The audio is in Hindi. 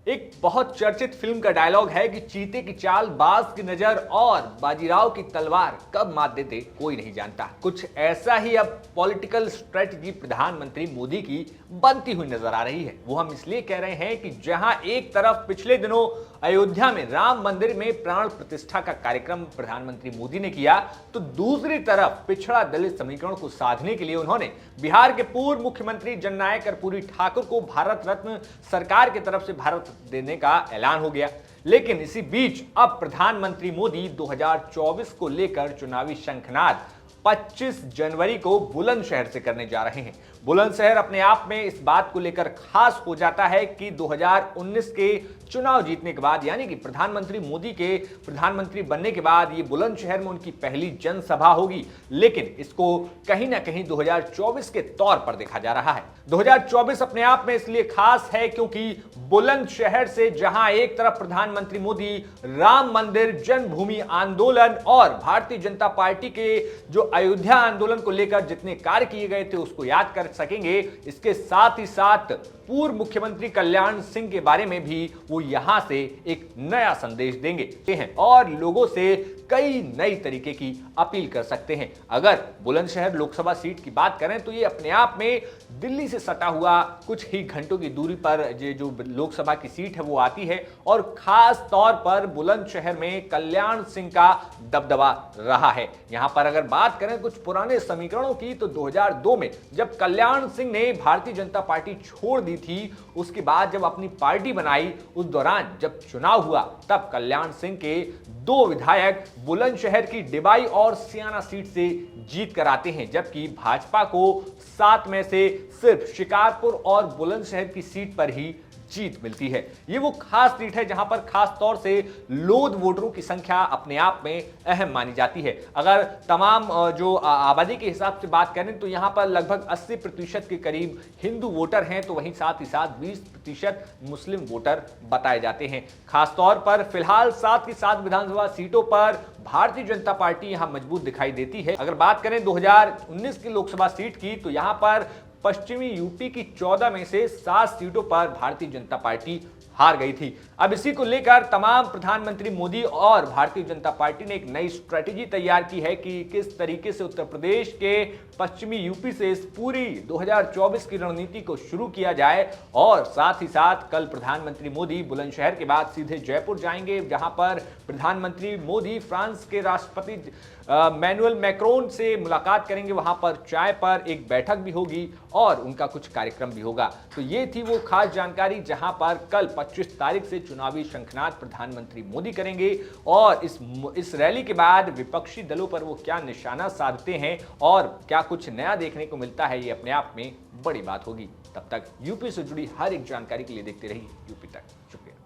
एक बहुत चर्चित फिल्म का डायलॉग है कि चीते की चाल, बाज की नजर और बाजीराव की तलवार कब मात देते कोई नहीं जानता। कुछ ऐसा ही अब पॉलिटिकल स्ट्रेटजी प्रधानमंत्री मोदी की बनती हुई नजर आ रही है। वो हम इसलिए कह रहे हैं कि जहां एक तरफ पिछले दिनों अयोध्या में राम मंदिर में प्राण प्रतिष्ठा का कार्यक्रम प्रधानमंत्री मोदी ने किया, तो दूसरी तरफ पिछड़ा दलित समीकरण को साधने के लिए उन्होंने बिहार के पूर्व मुख्यमंत्री जननायक कर्पूरी ठाकुर को भारत रत्न सरकार की तरफ से भारत देने का ऐलान हो गया। लेकिन इसी बीच अब प्रधानमंत्री मोदी 2024 को लेकर चुनावी शंखनाद 25 जनवरी को बुलंदशहर से करने जा रहे हैं। बुलंदशहर अपने आप में इस बात को लेकर खास हो जाता है कि 2019 के चुनाव जीतने के बाद, यानी कि प्रधानमंत्री मोदी के प्रधानमंत्री बनने के बाद ये बुलंदशहर में उनकी पहली जनसभा होगी। लेकिन इसको कहीं ना कहीं 2024 के तौर पर देखा जा रहा है। 2024 अपने आप में इसलिए खास है क्योंकि बुलंदशहर से जहां एक तरफ प्रधानमंत्री मोदी राम मंदिर, जन्मभूमि आंदोलन और भारतीय जनता पार्टी के जो अयोध्या आंदोलन को लेकर जितने कार्य किए गए थे उसको याद कर सकेंगे, इसके साथ ही साथ पूर्व मुख्यमंत्री कल्याण सिंह के बारे में भी वो यहां से एक नया संदेश देंगे और लोगों से कई नई तरीके की अपील कर सकते हैं। अगर बुलंदशहर लोकसभा सीट की बात करें तो ये अपने आप में दिल्ली से सटा हुआ कुछ ही घंटों की दूरी पर ये जो लोकसभा की सीट है वो आती है और खास तौर पर बुलंदशहर में कल्याण सिंह का दबदबा रहा है। यहां पर अगर बात करें कुछ पुराने समीकरणों की तो 2002 में जब कल्याण सिंह ने भारतीय जनता पार्टी छोड़ दी थी, उसके बाद जब अपनी पार्टी बनाई, उस दौरान जब चुनाव हुआ तब कल्याण सिंह के 2 विधायक बुलंदशहर की डिबाई और सियाना सीट से जीत कर आते हैं, जबकि भाजपा को 7 में से सिर्फ शिकारपुर और बुलंदशहर की सीट पर ही जीत मिलती है। ये वो खास सीट है जहां पर खास तौर से लोध वोटरों की संख्या अपने आप में अहम मानी जाती है। अगर तमाम जो आबादी के हिसाब से बात करें तो यहां पर लगभग 80% के करीब हिंदू वोटर हैं, तो वहीं साथ ही साथ 20% मुस्लिम वोटर बताए जाते हैं। खास तौर पर फिलहाल 7 की 7 विधानसभा सीटों पर भारतीय जनता पार्टी यहां मजबूत दिखाई देती है। अगर बात करें 2019 की लोकसभा सीट की तो यहां पर पश्चिमी यूपी की 14 में से 7 सीटों पर भारतीय जनता पार्टी हार गई थी। अब इसी को लेकर तमाम प्रधानमंत्री मोदी और भारतीय जनता पार्टी ने एक नई स्ट्रेटेजी तैयार की है कि किस तरीके से उत्तर प्रदेश के पश्चिमी यूपी से इस पूरी 2024 की रणनीति को शुरू किया जाए। और साथ ही साथ कल प्रधानमंत्री मोदी बुलंदशहर के बाद सीधे जयपुर जाएंगे, जहां पर प्रधानमंत्री मोदी फ्रांस के राष्ट्रपति मैनुअल मैक्रोन से मुलाकात करेंगे। वहां पर चाय पर एक बैठक भी होगी और उनका कुछ कार्यक्रम भी होगा। तो ये थी वो खास जानकारी जहां पर कल 25 तारीख से चुनावी शंखनाद प्रधानमंत्री मोदी करेंगे और इस रैली के बाद विपक्षी दलों पर वो क्या निशाना साधते हैं और क्या कुछ नया देखने को मिलता है, ये अपने आप में बड़ी बात होगी। तब तक यूपी से जुड़ी हर एक जानकारी के लिए देखते रहिए यूपी तक। शुक्रिया।